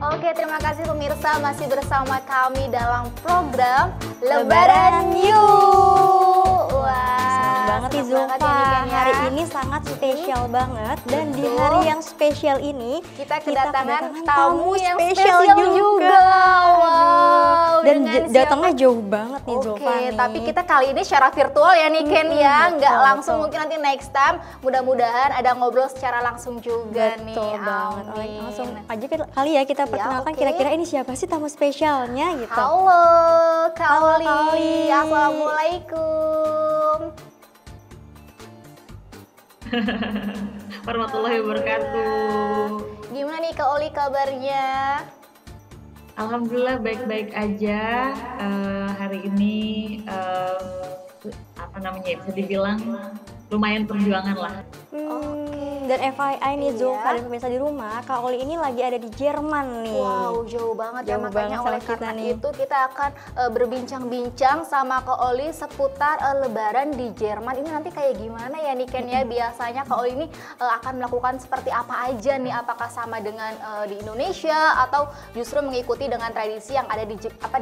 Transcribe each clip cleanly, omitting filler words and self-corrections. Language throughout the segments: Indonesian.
Oke, terima kasih pemirsa masih bersama kami dalam program Lebaran Yuk. Wah, banget nih Zulfa, hari ini sangat spesial banget dan di hari yang spesial ini kita kedatangan tamu yang spesial juga. Wow, dan datangnya jauh banget nih Zulfa. Oke, tapi kita kali ini secara virtual ya nih Ken ya, nggak langsung. Mungkin nanti next time mudah-mudahan ada ngobrol secara langsung juga nih. Betul banget. Langsung aja kali ya kita perkenalkan kira-kira ini siapa sih tamu spesialnya gitu. Halo Kak Oli. Assalamualaikum. Warahmatullahi wabarakatuh. Gimana nih Kak Oli kabarnya? Alhamdulillah baik-baik aja. Hari ini bisa dibilang lumayan perjuangan lah. Dan FYI nih Zulfa dan pemirsa di rumah, Kak Oli ini lagi ada di Jerman nih. Wow, jauh banget ya, makanya oleh karena itu kita akan berbincang-bincang sama Kak Oli seputar Lebaran di Jerman. Ini nanti kayak gimana ya nih Ken ya? Biasanya Kak Oli ini akan melakukan seperti apa aja nih? Apakah sama dengan di Indonesia atau justru mengikuti dengan tradisi yang ada di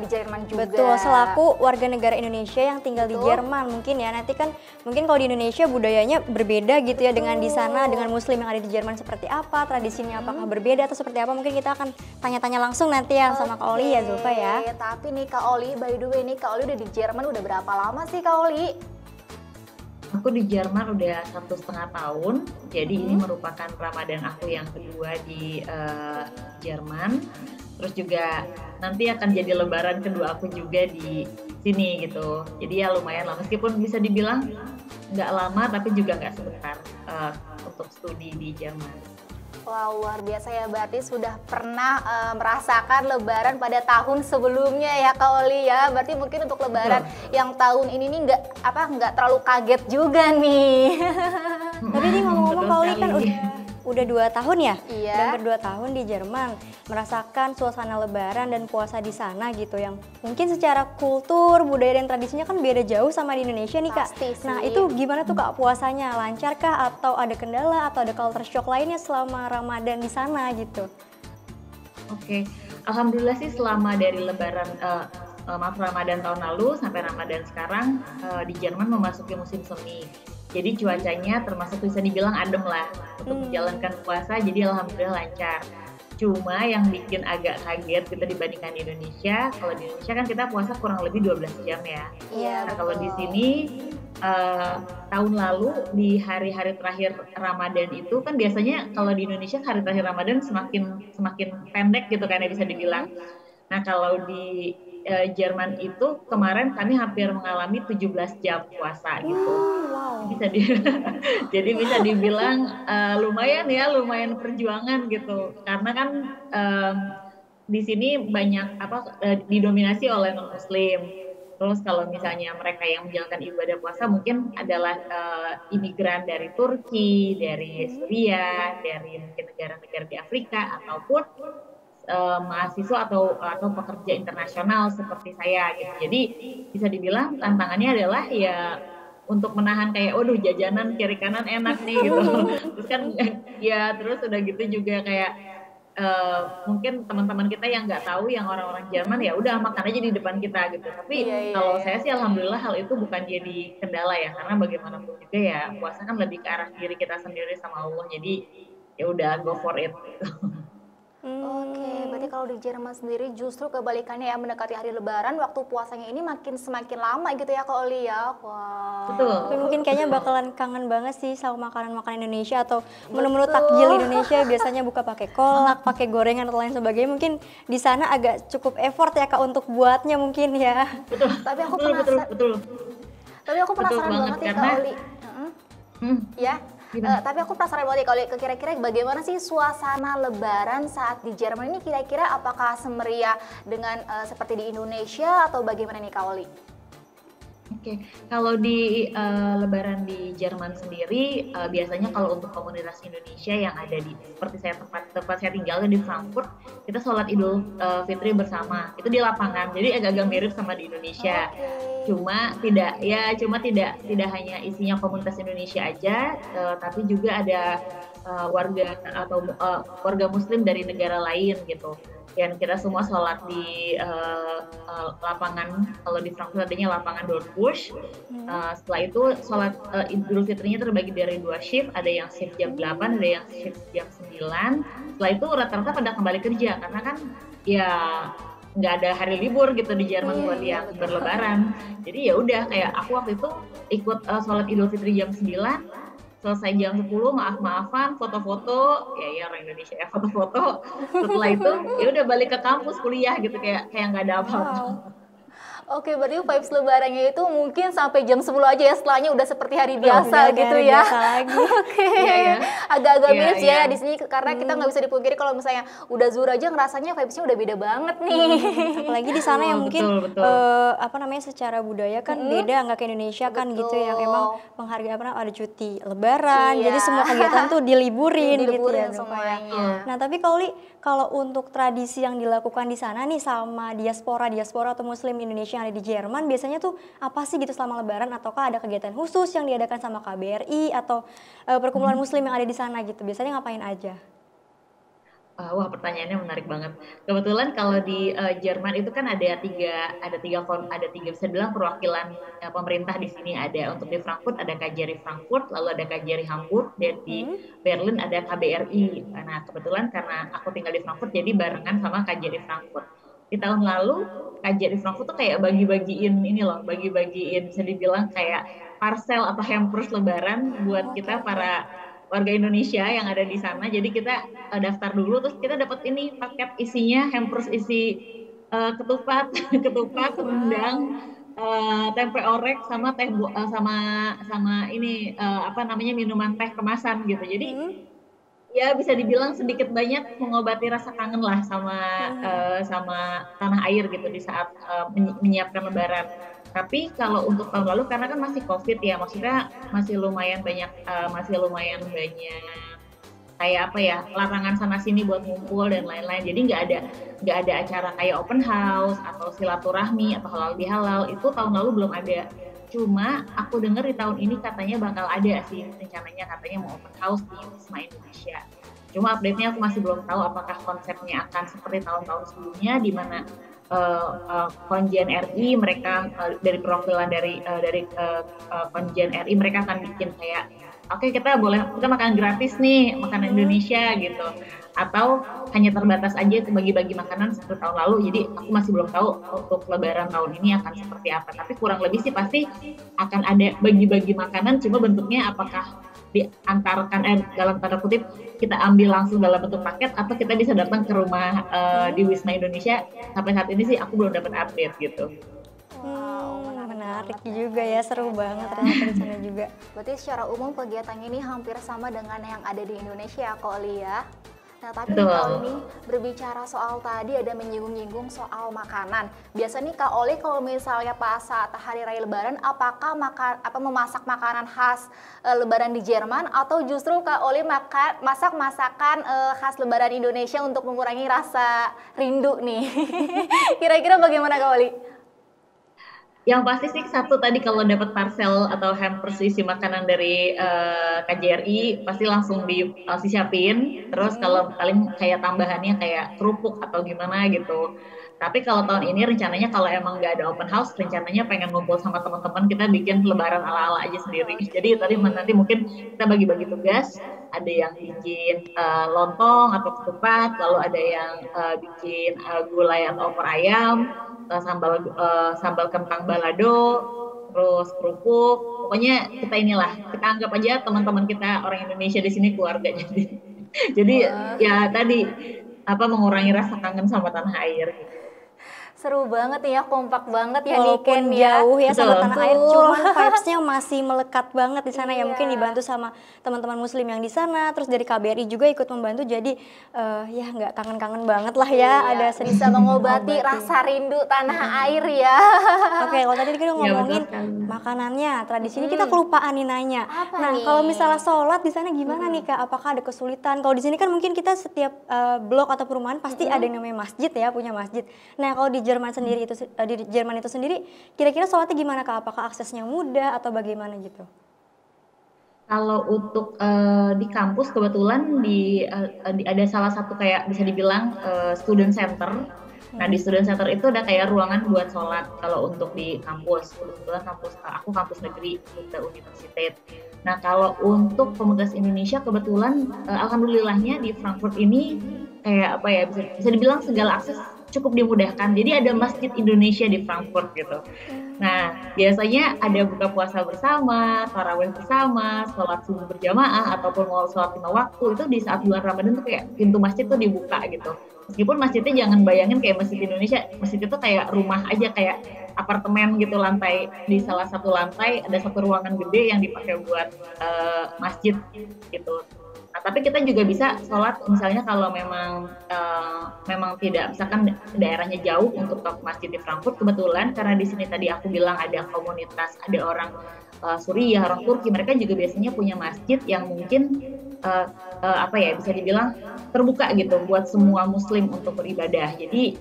Jerman juga? Betul, selaku warga negara Indonesia yang tinggal di Jerman mungkin ya. Nanti kan mungkin kalau di Indonesia budayanya berbeda gitu ya dengan di sana, dengan Muslim yang ada di Jerman seperti apa, tradisinya apakah berbeda atau seperti apa, mungkin kita akan tanya-tanya langsung nanti ya sama Kak Oli ya Zulfa ya. Tapi nih Kak Oli, by the way nih Kak Oli udah di Jerman udah berapa lama sih Kak Oli? Aku di Jerman udah 1,5 tahun, jadi ini merupakan Ramadan aku yang kedua di Jerman. Terus juga nanti akan jadi Lebaran kedua aku juga di sini gitu. Jadi ya lumayan lah, meskipun bisa dibilang nggak lama tapi juga nggak sebentar untuk studi di Jerman. Wow, luar biasa ya, berarti sudah pernah merasakan Lebaran pada tahun sebelumnya ya Kak Oli ya. Berarti mungkin untuk Lebaran yang tahun ini nih nggak terlalu kaget juga nih. Tapi nih ngomong-ngomong Kak Oli kan udah 2 tahun ya? Iya. Dan berdua tahun di Jerman, merasakan suasana Lebaran dan puasa di sana gitu yang mungkin secara kultur, budaya dan tradisinya kan beda jauh sama di Indonesia nih Kak. Pasti sih. Nah itu gimana tuh Kak puasanya? Lancarkah atau ada kendala atau ada culture shock lainnya selama Ramadan di sana gitu? Oke, alhamdulillah sih selama dari Lebaran Ramadan tahun lalu sampai Ramadan sekarang di Jerman memasuki musim semi. Jadi cuacanya termasuk bisa dibilang adem lah untuk menjalankan puasa, jadi alhamdulillah lancar. Cuma yang bikin agak kaget kita dibandingkan di Indonesia, kalau di Indonesia kan kita puasa kurang lebih 12 jam ya. Iya, nah kalau di sini tahun lalu di hari-hari terakhir Ramadan itu kan biasanya kalau di Indonesia hari terakhir Ramadan semakin pendek gitu kan ya bisa dibilang. Nah kalau di Jerman itu kemarin kami hampir mengalami 17 jam puasa gitu. Jadi bisa dibilang lumayan perjuangan gitu. Karena kan di sini banyak didominasi oleh non Muslim. Terus kalau misalnya mereka yang menjalankan ibadah puasa mungkin adalah imigran dari Turki, dari Suriah, dari mungkin negara-negara di Afrika ataupun mahasiswa atau pekerja internasional seperti saya gitu. Jadi bisa dibilang tantangannya adalah ya untuk menahan kayak jajanan kiri kanan enak nih gitu. Terus kan ya terus udah gitu juga kayak mungkin teman-teman kita yang nggak tahu yang orang-orang Jerman ya udah makan aja di depan kita gitu. Tapi kalau saya sih alhamdulillah hal itu bukan jadi kendala ya, karena bagaimanapun juga ya puasa kan lebih ke arah diri kita sendiri sama Allah. Jadi ya udah go for it gitu. Oke, berarti kalau di Jerman sendiri justru kebalikannya ya, mendekati hari Lebaran waktu puasanya ini semakin lama gitu ya Kak Oli ya. Wah. Betul. Tapi mungkin kayaknya bakalan kangen banget sih sama makanan-makanan Indonesia atau menu-menu takjil Indonesia biasanya buka pakai kolak, pakai gorengan atau lain sebagainya. Mungkin di sana agak cukup effort ya Kak untuk buatnya mungkin ya. Betul. Tapi aku penasaran banget ya Kak Oli. Ya. Tapi aku penasaran banget kalau kira-kira bagaimana sih suasana Lebaran saat di Jerman ini, kira-kira apakah semeriah dengan seperti di Indonesia atau bagaimana nih Kak Oli? Oke, kalau di Lebaran di Jerman sendiri biasanya kalau untuk komunitas Indonesia yang ada di seperti tempat saya tinggal di Frankfurt, kita sholat Idul Fitri bersama. Itu di lapangan. Jadi agak-agak mirip sama di Indonesia. Cuma tidak hanya isinya komunitas Indonesia aja, tapi juga ada warga atau warga Muslim dari negara lain gitu. Dan kita semua sholat di lapangan, kalau di Frankfurt adanya lapangan Dortbusch. Setelah itu sholat Idul Fitrinya terbagi dari 2 shift, ada yang shift jam 8, ada yang shift jam 9. Setelah itu rata-rata pada kembali kerja, karena kan ya nggak ada hari libur gitu di Jerman buat yang berlebaran. Jadi ya udah, kayak aku waktu itu ikut sholat Idul Fitri jam 9, selesai jam 10, maaf-maafan, foto-foto, ya orang Indonesia ya, foto-foto. Setelah itu ya udah balik ke kampus kuliah gitu, kayak nggak ada apa-apa. Oke, berarti vibes lebarannya itu mungkin sampai jam 10 aja ya, setelahnya udah seperti hari biasa gitu ya. Biasa lagi. Oke. Agak-agak mirip sih ya di sini, karena kita nggak bisa dipungkiri kalau misalnya udah zuhur aja ngerasanya vibesnya udah beda banget nih. Apalagi di sana yang mungkin secara budaya kan beda, nggak kayak Indonesia kan gitu, yang emang menghargai ada cuti lebaran, jadi semua kegiatan tuh diliburin gitu ya semuanya. Nah, tapi kalau untuk tradisi yang dilakukan di sana nih sama diaspora atau Muslim Indonesia yang ada di Jerman, biasanya tuh apa sih gitu selama lebaran, ataukah ada kegiatan khusus yang diadakan sama KBRI atau perkumpulan Muslim yang ada di sana gitu? Biasanya ngapain aja? Wah, pertanyaannya menarik banget. Kebetulan kalau di Jerman itu kan ada tiga bisa bilang perwakilan pemerintah di sini. Ada untuk di Frankfurt ada KJRI Frankfurt, lalu ada KJRI Hamburg, dan di Berlin ada KBRI. Nah, kebetulan karena aku tinggal di Frankfurt, jadi barengan sama KJRI Frankfurt. Di tahun lalu KJRI Frankfurt tuh kayak bagi-bagiin bisa dibilang kayak parcel atau hampers lebaran buat kita para warga Indonesia yang ada di sana. Jadi kita daftar dulu, terus kita dapat ini paket isinya hampers isi ketupat, rendang, tempe orek sama teh sama ini minuman teh kemasan gitu. Jadi ya bisa dibilang sedikit banyak mengobati rasa kangen lah sama tanah air gitu di saat menyiapkan lebaran. Tapi kalau untuk tahun lalu karena kan masih COVID ya, maksudnya masih lumayan banyak kayak larangan sana sini buat ngumpul dan lain-lain. Jadi nggak ada acara kayak open house atau silaturahmi atau halal bihalal, itu tahun lalu belum ada. Cuma aku dengar di tahun ini katanya bakal ada sih, rencananya katanya mau open house di Wisma Indonesia. Cuma update-nya aku masih belum tahu apakah konsepnya akan seperti tahun-tahun sebelumnya, di mana Konjen RI mereka dari perwakilan dari Konjen RI mereka akan bikin kayak kita makan gratis nih, makanan Indonesia gitu, atau hanya terbatas aja bagi-bagi makanan seperti tahun lalu. Jadi aku masih belum tahu untuk lebaran tahun ini akan seperti apa, tapi kurang lebih sih pasti akan ada bagi-bagi makanan, cuma bentuknya apakah diantarkan dalam tanda kutip kita ambil langsung dalam bentuk paket atau kita bisa datang ke rumah di Wisma Indonesia. Sampai saat ini sih aku belum dapat update gitu. Menarik juga ya, seru banget ternyata di sana juga. Berarti secara umum kegiatan ini hampir sama dengan yang ada di Indonesia Kak Oli ya. Nah, tapi kalau ini berbicara soal tadi ada menyinggung-nyinggung soal makanan. Biasa nih Kak Oli kalau misalnya pas saat hari raya lebaran, apakah memasak makanan khas lebaran di Jerman, atau justru Kak Oli masak masakan khas lebaran Indonesia untuk mengurangi rasa rindu nih? Kira-kira bagaimana Kak Oli? Yang pasti sih satu tadi, kalau dapat parcel atau hampers isi makanan dari KJRI pasti langsung disiapin. Terus kalau paling kayak tambahannya kayak kerupuk atau gimana gitu. Tapi kalau tahun ini rencananya kalau emang nggak ada open house, rencananya pengen ngumpul sama teman-teman, kita bikin lebaran ala-ala aja sendiri. Jadi nanti mungkin kita bagi-bagi tugas. Ada yang bikin lontong atau ketupat, lalu ada yang bikin gulai atau opor ayam, sambal kentang balado, terus kerupuk. Pokoknya kita anggap aja teman-teman kita orang Indonesia di sini keluarga. Jadi ya tadi mengurangi rasa kangen sama tanah air gitu. Seru banget ya, kompak banget ya Walaupun Niken ya. jauh ya sama tanah air, Betul. cuman vibes-nya masih melekat banget di sana ya. Mungkin Iya. dibantu sama teman-teman muslim yang di sana, terus dari KBRI juga ikut membantu. Jadi ya nggak kangen-kangen banget lah ya, Iya, ada bisa mengobati mengobati. rasa rindu tanah air ya. Oke, kalau tadi kita Iya, betul ngomongin sekali. makanannya, tradisi ini kita kelupaan nih nanya. Apa Nah, nih? kalau misalnya sholat di sana gimana nih Kak? Apakah ada kesulitan? Kalau di sini kan mungkin kita setiap blok atau perumahan pasti ada yang namanya masjid ya, punya masjid. Nah, kalau di Jerman sendiri itu di Jerman itu sendiri, kira-kira sholatnya gimana Kak? Apakah aksesnya mudah atau bagaimana gitu? Kalau untuk di kampus kebetulan ada salah satu kayak bisa dibilang student center. Nah di student center itu ada kayak ruangan buat sholat kalau untuk di kampus. Kebetulan aku kampus negeri Bunda Universitas. Nah kalau untuk komunitas Indonesia kebetulan alhamdulillahnya di Frankfurt ini kayak apa ya bisa dibilang segala akses cukup dimudahkan. Jadi ada masjid Indonesia di Frankfurt gitu. Nah, biasanya ada buka puasa bersama, tarawih bersama, sholat subuh berjamaah, ataupun mau sholat 5 waktu, itu di saat bulan Ramadan tuh kayak pintu masjid tuh dibuka gitu. Meskipun masjidnya jangan bayangin kayak masjid Indonesia, masjid itu kayak rumah aja, kayak apartemen gitu, lantai, di salah satu lantai ada satu ruangan gede yang dipakai buat masjid gitu. Nah, tapi kita juga bisa sholat misalnya kalau memang tidak, misalkan daerahnya jauh untuk ke masjid di Frankfurt, kebetulan karena di sini tadi aku bilang ada komunitas, ada orang Suriah, orang Turki, mereka juga biasanya punya masjid yang mungkin apa ya bisa dibilang terbuka gitu buat semua muslim untuk beribadah. Jadi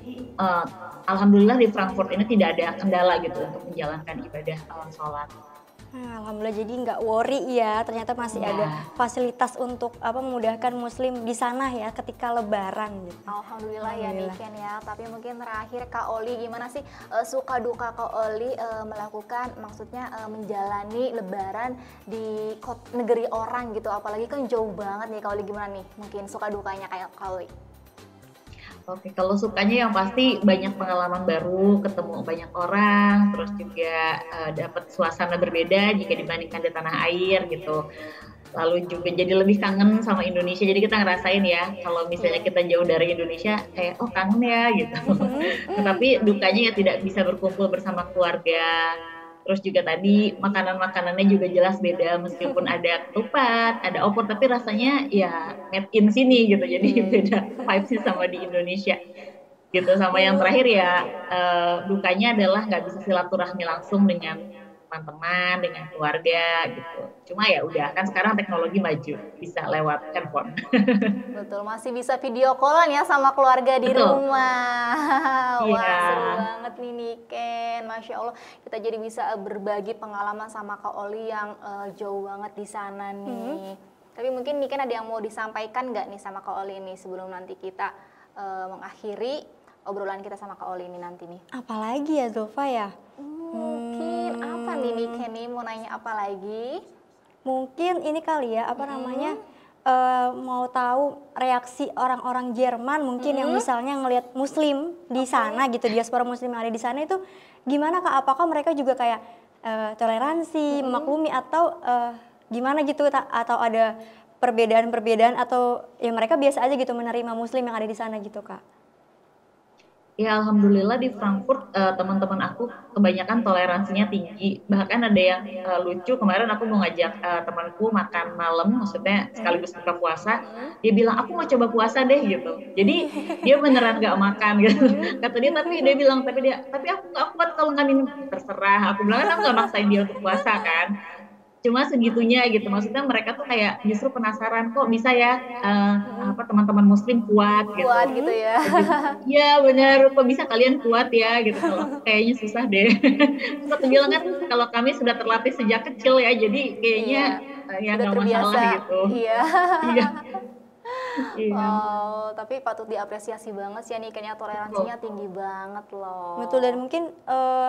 alhamdulillah di Frankfurt ini tidak ada kendala gitu untuk menjalankan ibadah sholat. Nah, alhamdulillah jadi nggak worry ya, ternyata masih ada fasilitas untuk memudahkan muslim di sana ya ketika lebaran gitu. Alhamdulillah ya Niken ya. Tapi mungkin terakhir Kak Oli, gimana sih suka duka Kak Oli melakukan, maksudnya menjalani lebaran di negeri orang gitu, apalagi kan jauh banget nih Kak Oli, gimana nih mungkin suka dukanya kayak Kak Oli? Oke, kalau sukanya yang pasti banyak pengalaman baru, ketemu banyak orang, terus juga dapat suasana berbeda jika dibandingkan di tanah air gitu. Lalu juga jadi lebih kangen sama Indonesia. Jadi kita ngerasain ya, kalau misalnya kita jauh dari Indonesia, kayak oh kangen ya gitu. Tetapi dukanya ya tidak bisa berkumpul bersama keluarga. Terus juga tadi makanan-makanannya juga jelas beda, meskipun ada ketupat, ada opor, tapi rasanya ya made in sini gitu, jadi beda vibes-nya sama di Indonesia gitu. Sama yang terakhir ya dukanya adalah nggak bisa silaturahmi langsung dengan teman-teman, dengan keluarga gitu. Cuma ya udah, kan sekarang teknologi maju, bisa lewat handphone. Betul, masih bisa video callan ya sama keluarga di rumah. Iya. Wah, seru banget nih Niken, Masya Allah. Kita jadi bisa berbagi pengalaman sama Kak Oli yang jauh banget di sana nih. Tapi mungkin Niken ada yang mau disampaikan nggak nih sama Kak Oli ini sebelum nanti kita mengakhiri obrolan kita sama Kak Oli ini nanti nih? Apalagi ya Zulfa ya? Mungkin apa nih Niken nih, mau nanya apa lagi? Mungkin ini kali ya, namanya mau tahu reaksi orang-orang Jerman mungkin yang misalnya ngelihat muslim di sana gitu, diaspora muslim yang ada di sana itu gimana Kak? Apakah mereka juga kayak toleransi, memaklumi atau gimana gitu, atau ada perbedaan-perbedaan, atau ya mereka biasa aja gitu menerima muslim yang ada di sana gitu Kak? Ya alhamdulillah di Frankfurt teman-teman aku kebanyakan toleransinya tinggi. Bahkan ada yang lucu, kemarin aku mau ngajak temanku makan malam, maksudnya sekaligus buka puasa. Dia bilang aku mau coba puasa deh gitu. Jadi dia beneran gak makan gitu. Kata dia, tapi dia bilang tapi aku gak kuat kalau nggak minum. Terserah. Aku bilang kan aku gak maksain dia untuk puasa kan. Cuma segitunya gitu, maksudnya mereka tuh kayak justru penasaran kok bisa ya teman-teman muslim kuat gitu ya. Iya benar, kok bisa kalian kuat ya gitu. Kalau kayaknya susah deh. Terus aku bilang kan kalau kami sudah terlatih sejak kecil ya, jadi kayaknya ya nggak masalah gitu. Iya. Iya. Wow, tapi patut diapresiasi banget sih ya nih, kayaknya toleransinya tinggi banget loh. Betul, dan mungkin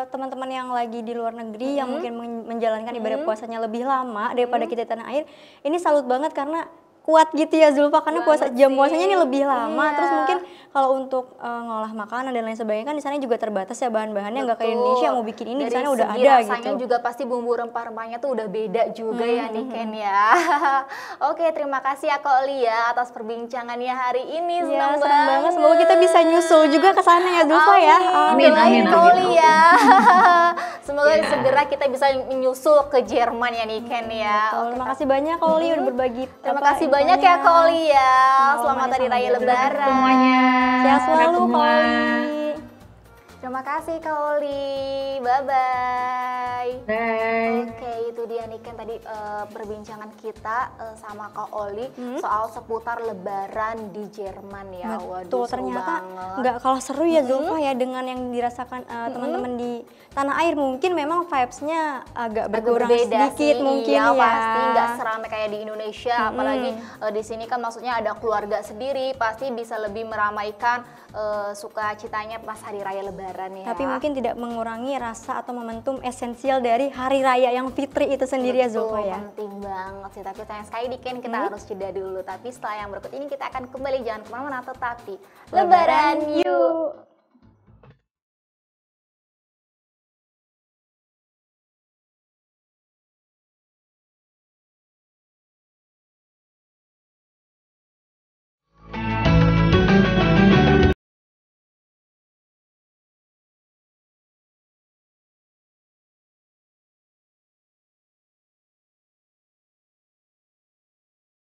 teman-teman yang lagi di luar negeri yang mungkin menjalankan ibadah puasanya lebih lama daripada kita di tanah air, ini salut banget karena kuat gitu ya Zulfa, karena jam puasanya ini lebih lama. Iya. Terus mungkin kalau untuk ngolah makanan dan lain sebagainya kan di sana juga terbatas ya bahan-bahannya, nggak kayak Indonesia mau bikin ini di sana udah ada rasanya gitu. juga pasti bumbu rempah-rempahnya tuh udah beda juga ya Niken ya. Oke, terima kasih ya Kak Oli ya atas perbincangannya hari ini. Ya, senang banget. Semoga kita bisa nyusul juga ke sana ya Zulfa ya. Amin, amin, Kak Oli amin. ya. Semoga segera kita bisa menyusul ke Jerman ya Niken ya. Betul. Terima kasih banyak Kak Oli udah berbagi. Terima kasih banyak ya Kak Oli ya. Selamat Hari Raya Lebaran semuanya. Sehat selalu Kak semua. Oli. Terima kasih Kak Oli. Bye-bye. Bye. Oke, itu dia nih kan tadi perbincangan kita sama Kak Oli soal seputar Lebaran di Jerman ya. Betul, Waduh, ternyata banget. nggak kalah seru ya Zulfa ya dengan yang dirasakan teman-teman di tanah air. Mungkin memang vibes-nya agak berkurang berbeda sedikit sih, mungkin iya, ya. pasti nggak seramai kayak di Indonesia, apalagi di sini kan maksudnya ada keluarga sendiri, pasti bisa lebih meramaikan sukacitanya pas hari raya Lebaran ya. Tapi mungkin tidak mengurangi rasa atau momentum esensial dari hari raya yang fitri itu sendiri ya Zulfa ya. Penting banget sih, tapi sayang sekali Diken kita harus jeda dulu. Tapi setelah yang berikut ini kita akan kembali, jangan kemana-mana, tetapi Lebaran yuk!